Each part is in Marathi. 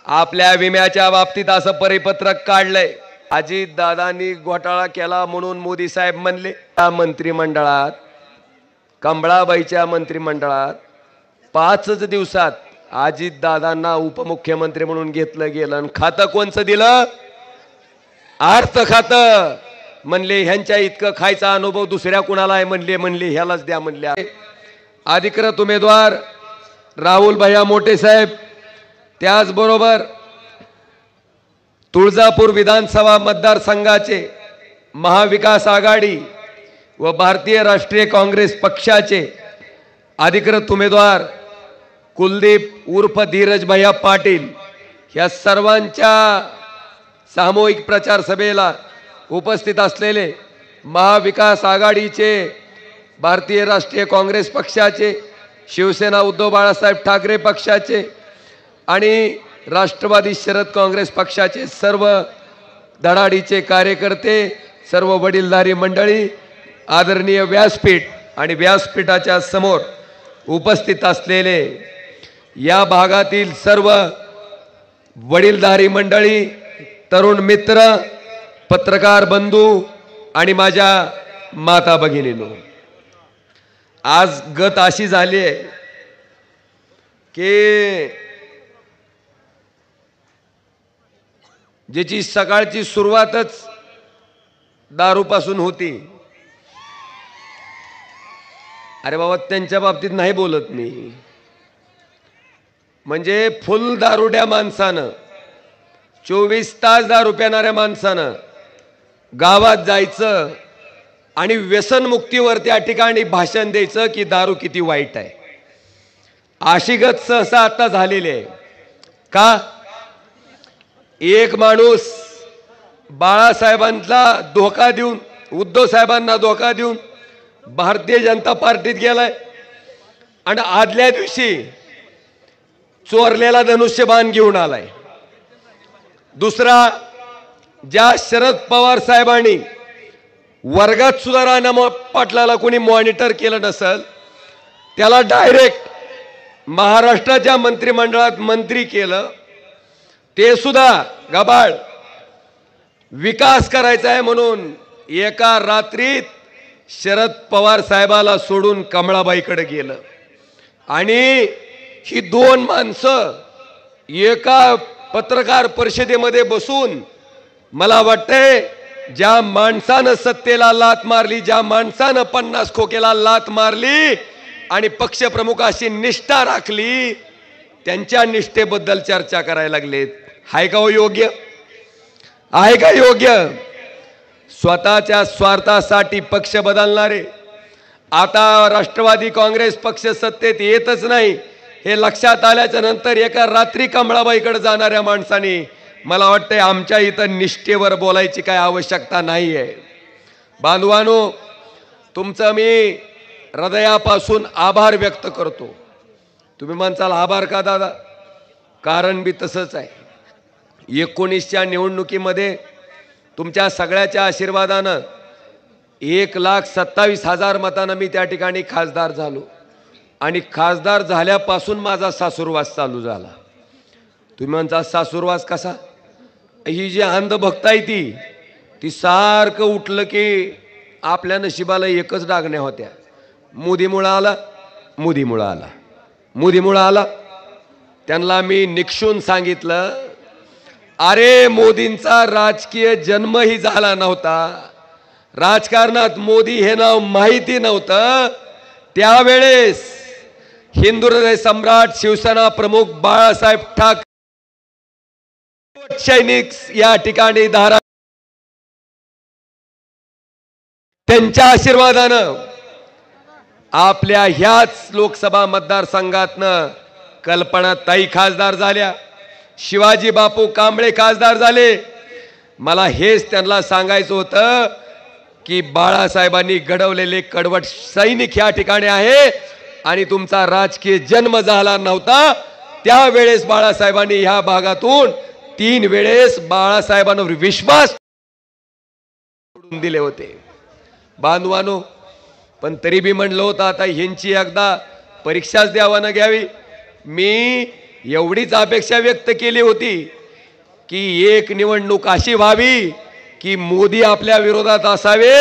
आपल्या विम्याच्या बाबतीत असं परिपत्रक काढलंय। अजित दादांनी घोटाळा केला म्हणून मोदी साहेब म्हणले मंत्रिमंडळात, कंबळाबाईच्या मंत्रिमंडळात 5 दिवसात अजित दादांना उपमुख्यमंत्री म्हणून घेतलं गेलं आणि खातं कोणचं दिलं? अर्थ खातं। म्हणले ह्यांच्या इतकं खायचा अनुभव दुसऱ्या कुणाला आहे? म्हणले ह्यालाच द्या म्हणले। अधिकृत उमेदवार राहुल भैया मोठे साहेब, त्याचबरोबर तुळजापूर विधानसभा मतदारसंघाचे महाविकास आघाडी व भारतीय राष्ट्रीय काँग्रेस पक्षाचे अधिकृत उमेदवार कुलदीप उर्फ धीरज भैया पाटील या सर्वांच्या सामूहिक प्रचार सभेला उपस्थित असलेले महाविकास आघाडीचे, भारतीय राष्ट्रीय काँग्रेस पक्षाचे, शिवसेना उद्धव बाळासाहेब ठाकरे पक्षाचे आणि राष्ट्रवादी शरद काँग्रेस पक्षाचे सर्व धडाडीचे कार्यकर्ते, सर्व वडीलधारी मंडळी, आदरणीय व्यासपीठ आणि व्यासपीठाच्या समोर उपस्थित असलेले या भागातील सर्व वडीलधारी मंडळी, तरुण मित्र, पत्रकार बंधू आणि माझ्या माता भगिनींनो, आज गत अशी झाली आहे की ज्याची सकाळची सुरुवातच दारूपासून होती। अरे बाबा, त्यांच्या बाबतीत नाही बोलत मी, म्हणजे फुल दारुड्या माणसानं, 24 तास दारू पिणाऱ्या माणसानं गावात जायचं आणि व्यसनमुक्तीवर त्या ठिकाणी भाषण द्यायचं की दारू किती वाईट आहे। अशी गत सहसा आता झालेली आहे। का? एक माणूस बाळासाहेबांना धोका देऊन, उद्धव साहेबांना धोका देऊन भारतीय जनता पार्टीत गेलाय आणि आदल्या दिवशी चोरलेला धनुष्यबाण घेऊन आलाय। दुसरा, ज्या शरद पवार साहेबांनी वर्गात सुद्धा राणा पाटलाला कोणी मॉनिटर केलं नसेल त्याला डायरेक्ट महाराष्ट्राच्या मंत्रिमंडळात मंत्री केलं, ते सुद्धा गबाळ विकास करायचा आहे म्हणून एका रात्रीत शरद पवार साहेबाला सोडून कमळाबाईकडे गेलं। आणि ही दोन माणसं एका पत्रकार परिषदेमध्ये बसून, मला वाटतंय ज्या माणसानं सत्तेला लात मारली, ज्या माणसानं 50 खोकेला लात मारली आणि पक्षप्रमुखाशी निष्ठा राखली, त्यांच्या निष्ठेबद्दल चर्चा करायला लागलेत। आहे का हो योग्य? आहे का योग्य? स्वतःच्या स्वार्थासाठी पक्ष बदलणारे, आता राष्ट्रवादी काँग्रेस पक्ष सत्तेत येतच नाही हे लक्षात आल्याच्या नंतर एका रात्री कमळाबाईकडे जाणाऱ्या माणसाने, मला वाटतंय आमच्या इथं निष्ठेवर बोलायची काय आवश्यकता नाही आहे। बांधवांनो, तुमचं मी हृदयापासून आभार व्यक्त करतो। तुम्ही म्हणसाल आभार का दादा? कारण बी तसंच आहे। 19च्या निवडणुकीमध्ये तुमच्या सगळ्याच्या आशीर्वादानं 1,27,000 मतांना मी त्या ठिकाणी खासदार झालो आणि खासदार झाल्यापासून माझा सासूरवास चालू झाला। तुम्ही म्हणता सासूरवास कसा? ही जी अंधभक्त आहे ती सारखं उठलं की आपल्या नशिबाला एकच डागण्या होत्या, मोदीमुळं आला, मोदीमुळं आला, मोदीमुळं आला। त्यांना मी निक्षून सांगितलं, अरे मोदींचा राजकीय जन्मही झाला नव्हता, राजकारणात मोदी हे नाव माहिती नव्हतं, त्यावेळेस हिंदू हृदय सम्राट शिवसेना प्रमुख बाळासाहेब ठाकरे सैनिक या ठिकाणी धारा, त्यांच्या आशीर्वादानं आपल्या ह्याच लोकसभा मतदारसंघातनं कल्पनाताई खासदार झाल्या, शिवाजी बापू कांबळे खासदार झाले। मला हेच त्यांना सांगायचं होतं की बाळासाहेबांनी घडवलेले कडवट सैनिक या ठिकाणी आहे आणि तुमचा राजकीय जन्म झाला नव्हता त्यावेळेस बाळासाहेबांनी ह्या भागातून 3 वेळेस बाळासाहेबांवर विश्वास सोडून दिले होते। बांधवानो, पण तरी बी म्हणलं होतं आता ह्यांची एकदा परीक्षाच द्यावा न घ्यावी। मी एवढीच अपेक्षा व्यक्त केली होती की एक निवडणूक अशी व्हावी की मोदी आपल्या विरोधात असावे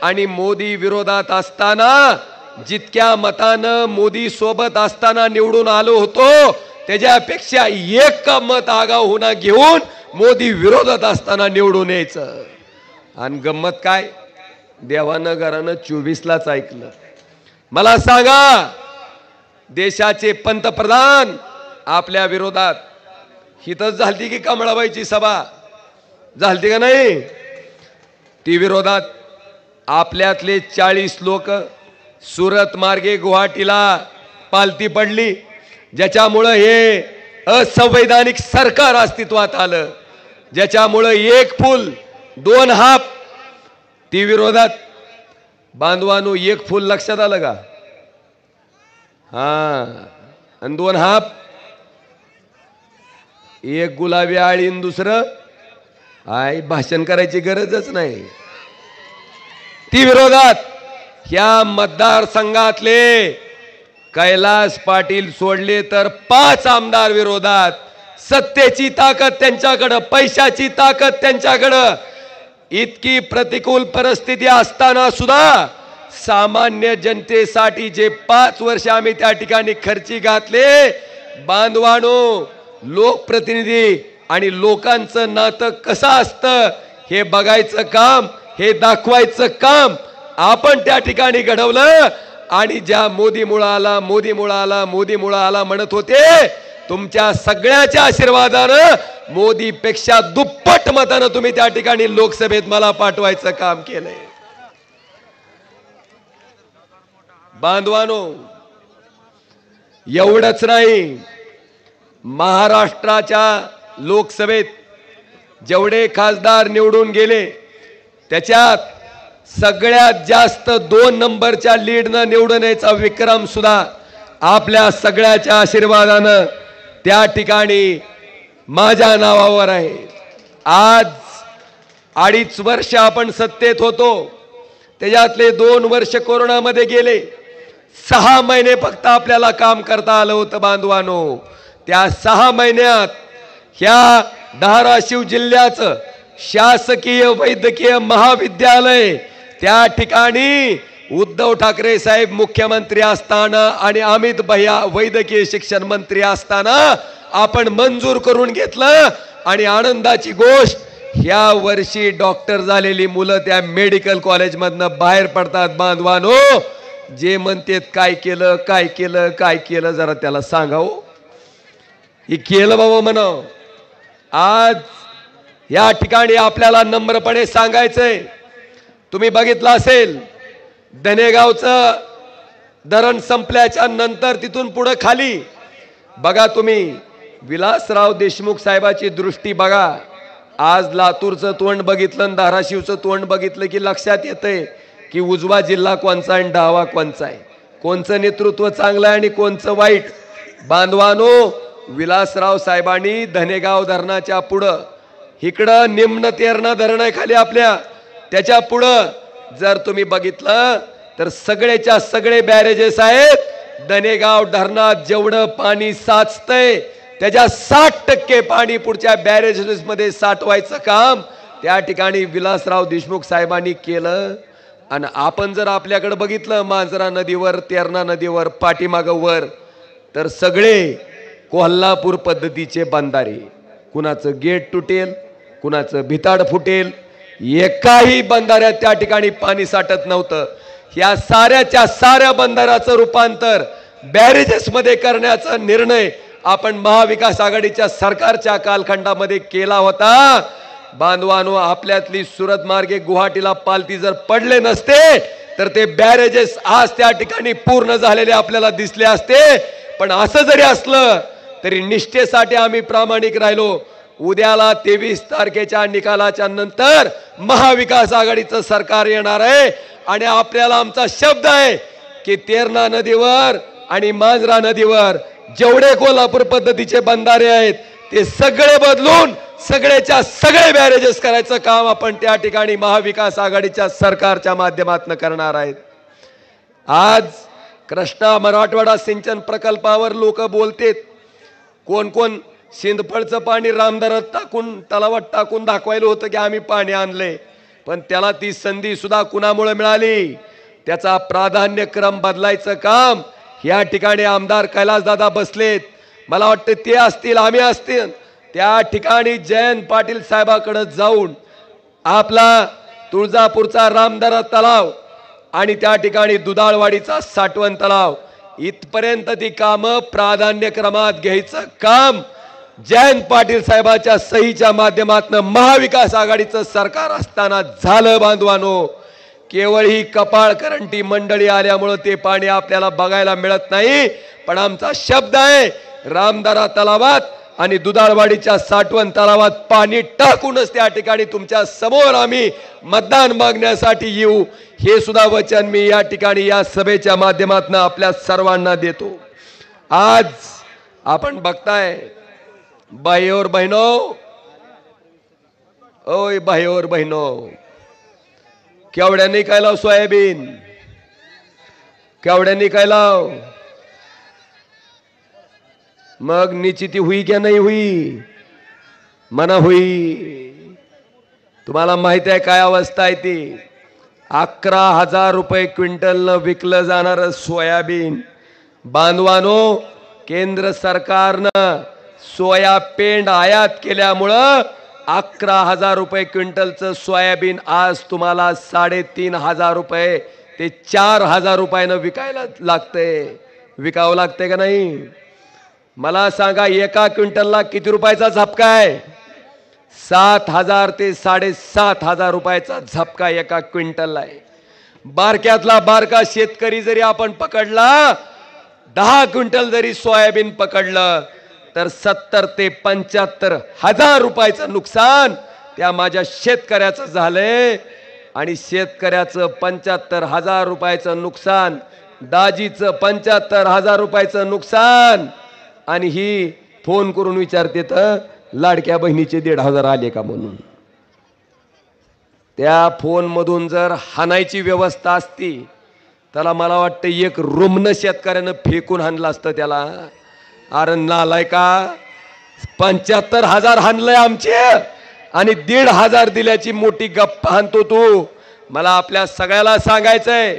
आणि मोदी विरोधात असताना जितक्या मतानं मोदी सोबत असताना निवडून आलो होतो त्याच्यापेक्षा एक मत आगाऊ होणं घेऊन मोदी विरोधात असताना निवडून यायचं. आणि गंमत काय, देवानं घरानं 24लाच ऐकलं. मला सांगा, देशाचे पंतप्रधान आपल्या विरोधात हितच झालती की कमळाबाईची सभा झालती का नाही? ती विरोधात आपल्यातले 40 लोक सुरत मार्गे गुवाहाटीला पालती पडली, ज्याच्यामुळं हे असंवैधानिक सरकार अस्तित्वात आलं, ज्याच्यामुळं एक फूल दोन हाप. ती विरोधात बांधवानो, एक फूल लक्षात आलं का? हा, आणि दोन हाप, एक गुलाबी आळी आणि दुसरं आय. भाषण करायची गरजच नाही. ती विरोधात ह्या मतदारसंघातले कैलास पाटील सोडले तर 5 आमदार विरोधात. सत्तेची ताकद त्यांच्याकडं, पैशाची ताकद त्यांच्याकडं. इतकी प्रतिकूल परिस्थिती असताना सुद्धा सामान्य जनतेसाठी जे 5 वर्ष आम्ही त्या ठिकाणी खर्ची घातले, बांधवानो, लोकप्रतिनिधी आणि लोकांचं नातं कसं असतं हे बघायचं काम, हे दाखवायचं काम आपण त्या ठिकाणी घडवलं. आणि ज्या मोदीमुळे आला, मोदीमुळे आला, मोदीमुळे आला म्हणत होते, तुमच्या सगळ्याच्या आशीर्वादानं मोदीपेक्षा दुप्पट मतानं तुम्ही त्या ठिकाणी लोकसभेत मला पाठवायचं काम केलंय. बांधवानो, एवढंच नाही, महाराष्ट्राच्या लोकसभेत जेवढे खासदार निवडून गेले त्याच्यात सगळ्यात जास्त 2 नंबरच्या लीडनं निवडून यायचा विक्रम सुद्धा आपल्या सगळ्याच्या आशीर्वादानं त्या ठिकाणी माझ्या नावावर आहे. आज 2.5 वर्ष आपण सत्तेत होतो, त्याच्यातले 2 वर्ष कोरोनामध्ये गेले. 6 महिने फक्त आपल्याला काम करता आलं होतं. बांधवानो, त्या 6 महिन्यात ह्या धाराशिव जिल्ह्याचं शासकीय वैद्यकीय महाविद्यालय त्या ठिकाणी उद्धव ठाकरे साहेब मुख्यमंत्री असताना आणि अमित भैया वैद्यकीय शिक्षण मंत्री असताना आपण मंजूर करून घेतलं. आणि आनंदाची गोष्ट, ह्या वर्षी डॉक्टर झालेली मुलं त्या मेडिकल कॉलेजमधनं बाहेर पडतात. बांधवानो, जे म्हणतात काय केलं काय केलं काय केलं, जरा त्याला सांगावं, हे केलं बाबा म्हणावं. आज या ठिकाणी आपल्याला नम्रपणे सांगायचंय, तुम्ही बघितलं असेल धनेगावचं धरण संपल्याच्या नंतर तिथून पुढे खाली बघा तुम्ही, विलासराव देशमुख साहेबाची दृष्टी बघा. आज लातूरचं तोंड बघितलं आणि धाराशिवचं तोंड बघितलं की लक्षात येतंय की उजवा जिल्हा कोणचा आणि डावा कोणचा आहे, कोणचं नेतृत्व चांगलं आहे आणि कोणचं वाईट. बांधवानो, विलासराव साहेबांनी धनेगाव धरणाच्या पुढं, इकडं निम्न तेरणा धरण आहे खाली आपल्या, त्याच्या पुढं जर तुम्ही बघितलं तर सगळेच्या सगळे बॅरेजेस आहेत. धनेगाव धरणात जेवढं पाणी साचतंय त्याच्या 60% पाणी पुढच्या बॅरेजेस मध्ये साठवायचं काम त्या ठिकाणी विलासराव देशमुख साहेबांनी केलं. आणि आपण जर आपल्याकडे बघितलं मांजरा नदीवर, तेरणा नदीवर, पाठीमागं वर, तर सगळे कोल्हापूर पद्धतीचे बंधारे, कुणाचं गेट तुटेल, कुणाचं भिताड फुटेल, एकाही बंधाऱ्यात त्या ठिकाणी पाणी साठत नव्हतं. या साऱ्याच्या साऱ्या बंधाऱ्याचं रूपांतर बॅरेजेस मध्ये करण्याचा निर्णय आपण महाविकास आघाडीच्या सरकारच्या कालखंडामध्ये केला होता. बांधवानो, आपल्यातली सुरत मार्गे गुवाहाटीला पालती जर पडले नसते तर ते बॅरेजेस आज त्या ठिकाणी पूर्ण झालेले आपल्याला दिसले असते. पण असं जरी असलं तरी निष्ठेसाठी आम्ही प्रामाणिक राहिलो. उद्याला 23 तारखेच्या निकालाच्या नंतर महाविकास आघाडीचं सरकार येणार आहे आणि आपल्याला आमचा शब्द आहे की तेरणा नदीवर आणि मांजरा नदीवर जेवढे कोल्हापूर पद्धतीचे बंधारे आहेत ते सगळे बदलून सगळेच्या सगळे बॅरेजेस करायचं काम आपण त्या ठिकाणी महाविकास आघाडीच्या सरकारच्या माध्यमातून करणार आहेत. आज कृष्णा मराठवाडा सिंचन प्रकल्पावर लोक बोलतेत, कोण कोण सिंदफळचं पाणी रामदारात टाकून तलावात टाकून दाखवायला होतं की आम्ही पाणी आणलंय, पण त्याला ती संधी सुद्धा कुणामुळे मिळाली? त्याचा प्राधान्यक्रम बदलायचं काम या ठिकाणी आमदार कैलासदादा बसलेत. मला वाटतं ते असतील, आम्ही असतील, त्या ठिकाणी जयंत पाटील साहेबांकडे जाऊन आपला तुळजापूरचा रामदारा तलाव आणि त्या ठिकाणी दुधाळवाडीचा साठवण तलाव इथपर्यंत ती कामं प्राधान्यक्रमात घ्यायचं काम जयंत पाटील साहेबांच्या सहीच्या माध्यमातून महाविकास आघाडीचं सरकार असताना झालं. बांधवानो, केवळ ही कपाळकरंटी मंडळी आल्यामुळे ते पाणी आपल्याला बघायला मिळत नाही, पण आमचा शब्द आहे रामदारा तलावात आणि दुधाळवाडीच्या साठवण तलावात पाणी टाकूनच त्या ठिकाणी तुमच्या समोर आम्ही मतदान मागण्यासाठी येऊ, हे सुद्धा वचन मी या ठिकाणी या सभेच्या माध्यमातून आपल्या सर्वांना देतो. आज आपण बघताय भाई और बहनों, ओय भाई और बहनों, केवढ्यानी काय लाव सोयाबीन, केवढ्यानी काय लाव, मग निश्चिती हुई क्या नाही हुई? मना हुई. तुम्हाला माहित आहे काय अवस्था आहे ती? 11,000 रुपये क्विंटलनं विकलं जाणार सोयाबीन. बांधवानो, केंद्र सरकारनं सोया पेंड आयात केल्यामुळं 11,000 रुपये क्विंटलचं सोयाबीन आज तुम्हाला 3,500 रुपये ते 4,000 रुपयानं विकायला लागतंय. विकावं लागतंय का नाही? मला सांगा, एका क्विंटलला किती रुपयाचा झपका आहे? 7,000 ते 7,500 रुपयाचा झपका एका क्विंटलला आहे. बारक्यातला बारका शेतकरी जरी आपण पकडला, 10 क्विंटल जरी सोयाबीन पकडलं तर 70,000 ते 75,000 रुपयाचं नुकसान त्या माझ्या शेतकऱ्याचं झालंय. आणि शेतकऱ्याचं 75,000 रुपयाचं नुकसान, दाजीचं 75,000 रुपयाचं नुकसान, आणि ही फोन करून विचारते तर लाडक्या बहिणीचे 1,500 आले का म्हणून. त्या फोन मधून जर हाणायची व्यवस्था असती त्याला मला वाटतं एक रुग्ण शेतकऱ्यानं फेकून हाणलं असतं त्याला. अरे नालाय का, 75,000 हाणलंय आमचे आणि 1,500 दिल्याची मोठी गप्पा हाणतो तू. मला आपल्या सगळ्याला सांगायचंय,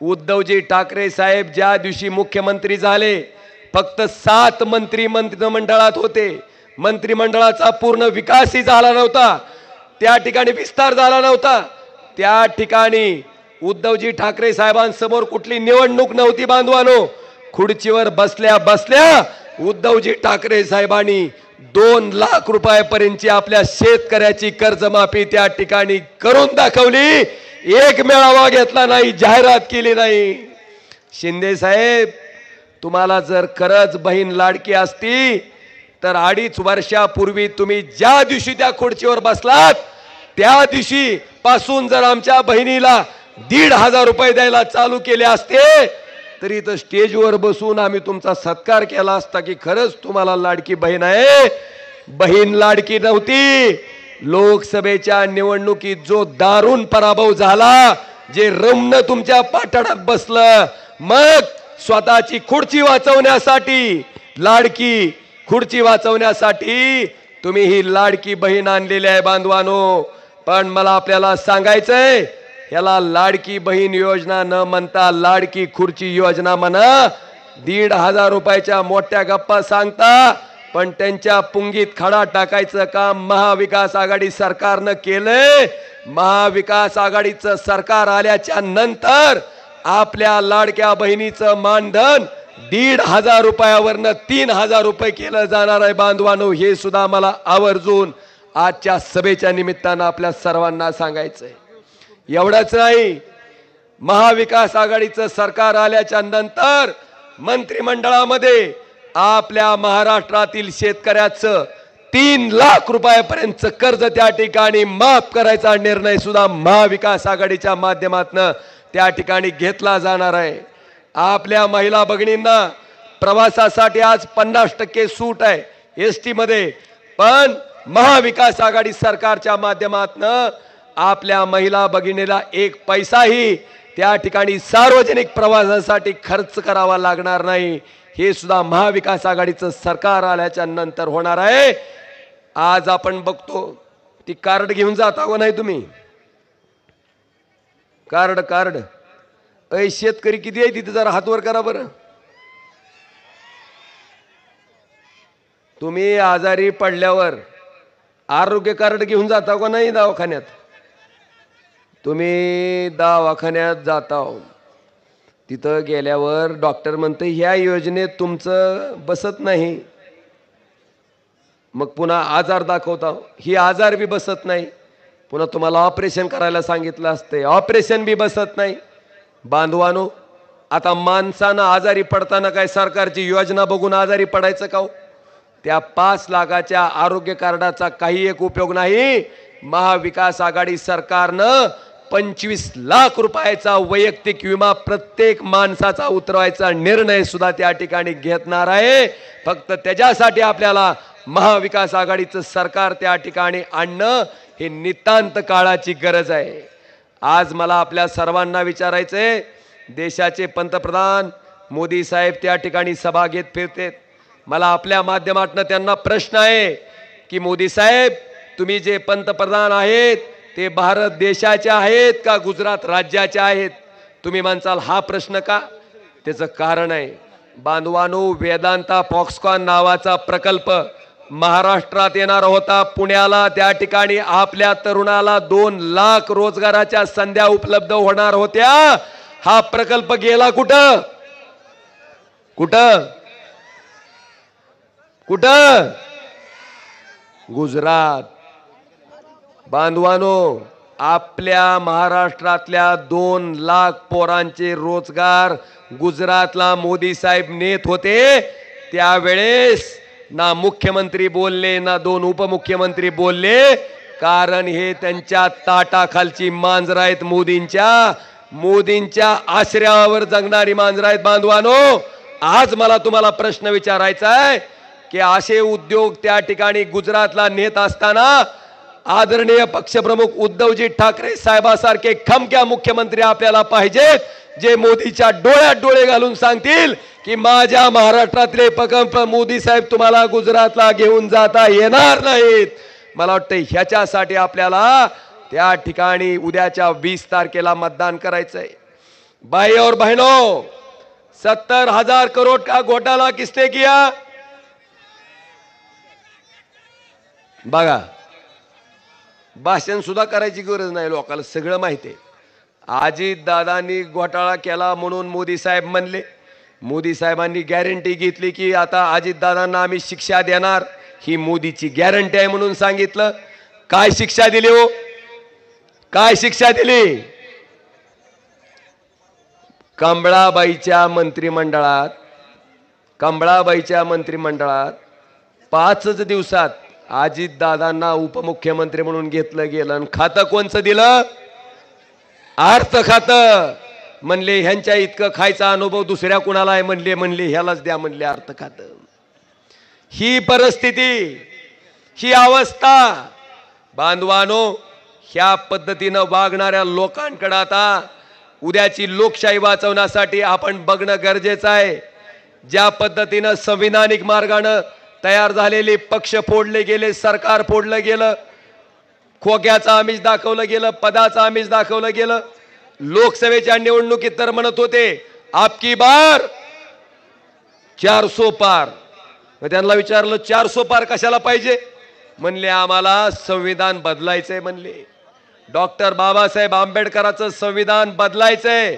उद्धवजी ठाकरे साहेब ज्या दिवशी मुख्यमंत्री झाले फक्त 7 मंत्री मंत्रिमंडळात होते. मंत्रिमंडळाचा पूर्ण विकासही झाला नव्हता, त्या ठिकाणी विस्तार झाला नव्हता. त्या ठिकाणी उद्धवजी ठाकरे साहेबांसमोर कुठली निवडणूक नव्हती. बांधवानो, खुर्चीवर बसल्या बसल्या उद्धवजी ठाकरे साहेबांनी 2 लाख रुपयापर्यंतची आपल्या शेतकऱ्याची कर्जमाफी त्या ठिकाणी करून दाखवली. एक मेळावा घेतला नाही, जाहिरात केली नाही. शिंदे साहेब, तुम्हाला जर खरंच बहीण लाडकी असती तर 2.5 वर्षापूर्वी तुम्ही ज्या दिवशी त्या खुर्चीवर बसलात त्या दिवशी पासून जर आमच्या बहिणीला 1,500 रुपये द्यायला चालू केले असते तरी तर स्टेजवर बसून आम्ही तुमचा सत्कार केला असता की खरंच तुम्हाला लाडकी बहीण आहे. बहीण लाडकी नव्हती. लोकसभेच्या निवडणुकीत जो दारुण पराभव झाला, जे रमण तुमच्या पाठडात बसलं, मग स्वतःची खुर्ची वाचवण्यासाठी, लाडकी खुर्ची वाचवण्यासाठी तुम्ही ही लाडकी बहीण आणलेली आहे. बांधवानो, पण मला आपल्याला सांगायचंय, याला लाडकी बहीण योजना न म्हणता लाडकी खुर्ची योजना म्हणा. 1,500 रुपयाच्या मोठ्या गप्पा सांगता, पण त्यांच्या पुंगीत खडा टाकायचं काम महाविकास आघाडी सरकारनं केलंय. महाविकास आघाडीचं सरकार आल्याच्या नंतर आपल्या लाडक्या बहिणीचं मानधन 1,500 रुपयावरनं 3,000 रुपये केलं जाणार आहे. बांधवानो, हे सुद्धा मला आवर्जून आजच्या सभेच्या निमित्तानं आपल्या सर्वांना सांगायचंय. एवढंच नाही, महाविकास आघाडीचं सरकार आल्याच्या नंतर मंत्रिमंडळामध्ये आपल्या महाराष्ट्रातील शेतकऱ्याचं 3 लाख रुपयापर्यंतचं कर्ज त्या ठिकाणी माफ करायचा निर्णय सुद्धा महाविकास आघाडीच्या माध्यमातून त्या ठिकाणी घेतला जाणार आहे. आपल्या महिला भगिनींना प्रवासासाठी आज 50% सूट आहे एसटी मध्ये, पण महाविकास आघाडी सरकारच्या माध्यमातून आपल्या महिला भगिनीला 1 पैसाही त्या ठिकाणी सार्वजनिक प्रवासासाठी खर्च करावा लागणार नाही, हे सुद्धा महाविकास आघाडीचं सरकार आल्याच्या नंतर होणार आहे। आज आपण बघतो ती कार्ड घेऊन जाता का नाही तुम्ही? कार्ड शेतकरी किती आहे तिथे जरा हात वर करा बरं। तुम्ही आजारी पडल्यावर आरोग्य कार्ड घेऊन जाता का नाही दवाखान्यात? तुम्ही दवाखान्यात जाता, तिथं गेल्यावर डॉक्टर म्हणते ह्या योजनेत तुमचं बसत नाही, मग पुन्हा आजार दाखवता, ही आजार बी बसत नाही, पुन्हा तुम्हाला ऑपरेशन करायला सांगितलं असते, ऑपरेशन बी बसत नाही। बांधवानो, आता माणसानं आजारी पडताना काय सरकारची योजना बघून आजारी पडायचं का? त्या 5 लाखाच्या आरोग्य कार्डाचा काही एक उपयोग नाही। महाविकास आघाडी सरकारनं 25 लाख रुपयाचा वैयक्तिक विमा प्रत्येक माणसाचा उतरवायचा निर्णय सुद्धा त्या ठिकाणी घेणार आहे। फक्त त्याच्यासाठी आपल्याला महाविकास आघाडीचं सरकार त्या ठिकाणी आणणं हे नितांत काळाची गरज आहे। आज मला आपल्या सर्वांना विचारायचंय, देशाचे पंतप्रधान मोदी साहेब त्या ठिकाणी सभा घेत फिरतेत, मला आपल्या माध्यमातून त्यांना प्रश्न आहे की मोदी साहेब, तुम्ही जे पंतप्रधान आहेत ते भारत देशाचे आहेत का गुजरात राज्याचे आहेत? तुम्ही म्हणसाल हा प्रश्न का? त्याचं कारण आहे बांधवांनो, वेदांता फॉक्सकॉन नावाचा प्रकल्प महाराष्ट्रात येणार होता, पुण्याला। त्या ठिकाणी आपल्या तरुणाला 2 लाख रोजगाराच्या संध्या उपलब्ध होणार होत्या। हा प्रकल्प गेला कुठं? कुठं कुठं? गुजरात। बांधवानो, आपल्या महाराष्ट्रातल्या 2 लाख पोरांचे रोजगार गुजरातला मोदी साहेब नेत होते। त्यावेळेस ना मुख्यमंत्री बोलले, ना 2 उपमुख्यमंत्री बोलले, कारण हे त्यांच्या ताटाखालची मांजर आहेत, मोदींच्या आश्रयावर जगणारी मांजर आहेत। बांधवानो, आज मला तुम्हाला प्रश्न विचारायचा आहे की असे उद्योग त्या ठिकाणी गुजरातला नेत असताना आदरणीय पक्षप्रमुख उद्धवजी ठाकरे साहेबांसारखे खमक्या मुख्यमंत्री आपल्याला पाहिजेत, जे मोदीच्या डोळ्यात डोळे घालून सांगतील की माझ्या महाराष्ट्रातले प्रकल्प मोदी साहेब तुम्हाला गुजरातला घेऊन जाता येणार नाहीत। मला वाटतं ह्याच्यासाठी आपल्याला त्या ठिकाणी उद्याच्या 20 तारखेला मतदान करायचंय। भाई और बहनों, 70,000 करोड़ का घोटाला किसने किया? बघा, भाषण सुद्धा करायची गरज नाही, लोकांना सगळं माहिती आहे। अजित दादांनी घोटाळा केला म्हणून मोदी साहेब म्हणले, मोदी साहेबांनी गॅरंटी घेतली की आता अजित दादांना आम्ही शिक्षा देणार, ही मोदीची गॅरंटी आहे म्हणून सांगितलं। काय शिक्षा दिली हो? काय शिक्षा दिली? कंबळाबाईच्या मंत्रिमंडळात 5च दिवसात अजित दादांना उपमुख्यमंत्री म्हणून घेतलं गेलं आणि खातं कोणचं दिलं? अर्थ खातं। म्हणले ह्यांच्या इतकं खायचा अनुभव दुसऱ्या कुणाला आहे? म्हणले ह्यालाच द्या, म्हणले अर्थ खातं। ही परिस्थिती, ही अवस्था बांधवानो, ह्या पद्धतीनं वागणाऱ्या लोकांकडे आता उद्याची लोकशाही वाचवण्यासाठी आपण बघणं गरजेचं आहे। ज्या पद्धतीनं संविधानिक मार्गाने तयार झालेले पक्ष फोडले गेले, सरकार फोडलं गेलं, खोक्याचं आमिष दाखवलं गेलं, पदाचं आमिष दाखवलं गेलं। लोकसभेच्या निवडणुकीत तर म्हणत होते आपकी बार 400 पार। त्यांना विचारलं 400 पार कशाला पाहिजे? म्हणले आम्हाला संविधान बदलायचंय, म्हणले डॉक्टर बाबासाहेब आंबेडकरांचं संविधान बदलायचंय।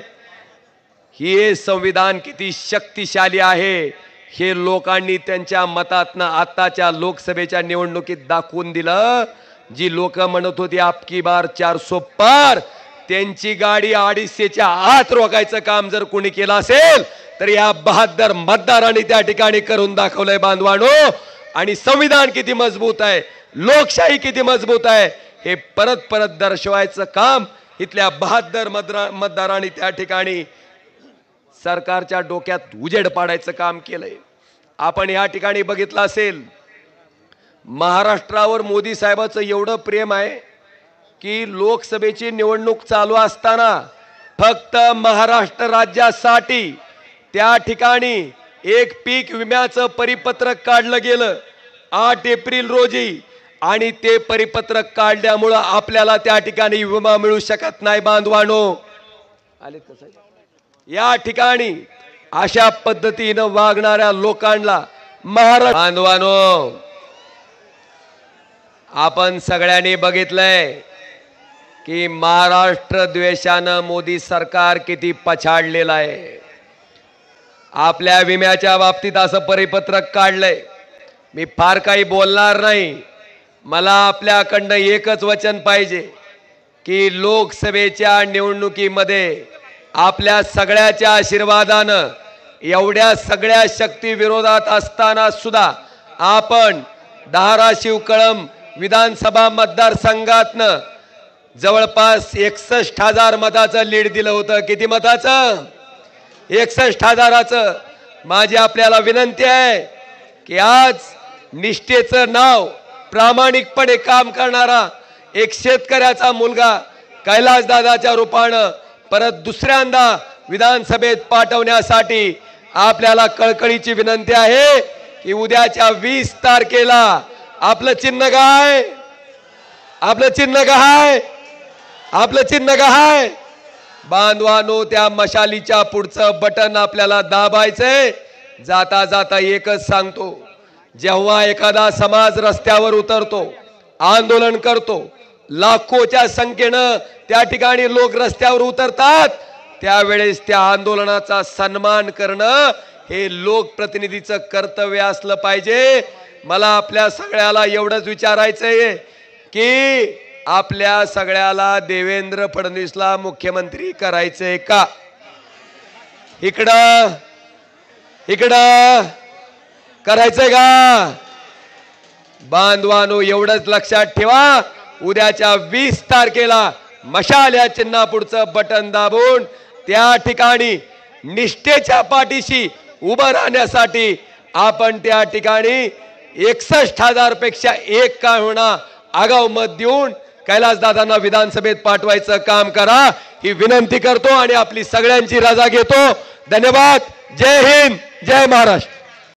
हे संविधान किती शक्तिशाली आहे हे लोकांनी त्यांच्या मतातनं आताच्या लोकसभेच्या निवडणुकीत दाखवून दिलं। जी लोक म्हणत होती आपकी बार 400 पार, त्यांची गाडी 250च्या आत रोखायचं काम जर कोणी केलं असेल तर या बहादर मतदारांनी त्या ठिकाणी करून दाखवलंय बांधवानो। आणि संविधान किती मजबूत आहे, लोकशाही किती मजबूत आहे हे परत परत दर्शवायचं काम इथल्या बहादर मतदारांनी त्या ठिकाणी सरकारच्या डोक्यात उजेड पाडायचं काम केलंय। आपण या ठिकाणी बघितलं असेल, महाराष्ट्रावर मोदी साहेबांचं एवढं प्रेम आहे की लोकसभेची निवडणूक चालू असताना फक्त महाराष्ट्र राज्यासाठी त्या ठिकाणी एक पीक विम्याचं परिपत्रक काढलं गेलं 8 एप्रिल रोजी आणि ते परिपत्रक काढल्यामुळं आपल्याला त्या ठिकाणी विमा मिळू शकत नाही बांधवानो. आले कसं या ठिकाणी अशा पद्धतीनं वागणाऱ्या लोकांना महाराष्ट्र बांधवानो आपण सगळ्यांनी बघितलंय की महाराष्ट्र द्वेषानं मोदी सरकार किती पछाडलेलं आहे. आपल्या विम्याच्या बाबतीत असं परिपत्रक काढलंय. मी फार काही बोलणार नाही. मला आपल्याकडनं एकच वचन पाहिजे की लोकसभेच्या निवडणुकीमध्ये आपल्या सगळ्याच्या आशीर्वादानं एवढ्या सगळ्या शक्ती विरोधात असताना सुद्धा आपण धाराशिव कळंब विधानसभा मतदारसंघातनं जवळपास 61,000 मताचं लीड दिलं होतं. किती मताचं? 61,000चं. माझी आपल्याला विनंती आहे की आज निष्ठेचं नाव प्रामाणिकपणे काम करणारा एक शेतकऱ्याचा मुलगा कैलासदादाच्या रूपानं परत दुसऱ्यांदा विधानसभेत पाठवण्यासाठी आपल्याला कळकळीची विनंती आहे की उद्याच्या 20 तारखेला आपलं चिन्ह काय? आपलं चिन्ह काय? आपलं चिन्ह काय? बांधवानो त्या मशालीच्या पुढचं बटन आपल्याला दाबायचंय. जाता जाता एकच सांगतो, जेव्हा एखादा समाज रस्त्यावर उतरतो, आंदोलन करतो, लाखोच्या संख्येनं त्या ठिकाणी लोक रस्त्यावर उतरतात, त्यावेळेस त्या आंदोलनाचा सन्मान करणं हे लोकप्रतिनिधीचं कर्तव्य असलं पाहिजे. मला आपल्या सगळ्याला एवढंच विचारायचंय की आपल्या सगळ्याला देवेंद्र फडणवीसला मुख्यमंत्री करायचंय का? इकडं करायचंय का? बांधवानो एवढंच लक्षात ठेवा, उद्याच्या 20 तारखेला मशाल या चिन्हापुढचं बटन दाबून त्या ठिकाणी निष्ठेच्या पाठीशी उभं राहण्यासाठी आपण त्या ठिकाणी 61,000 पेक्षा एक का होणार आगाऊ मत देऊन कैलासदादांना विधानसभेत पाठवायचं काम करा ही विनंती करतो आणि आपली सगळ्यांची रजा घेतो. धन्यवाद. जय हिंद, जय महाराष्ट्र.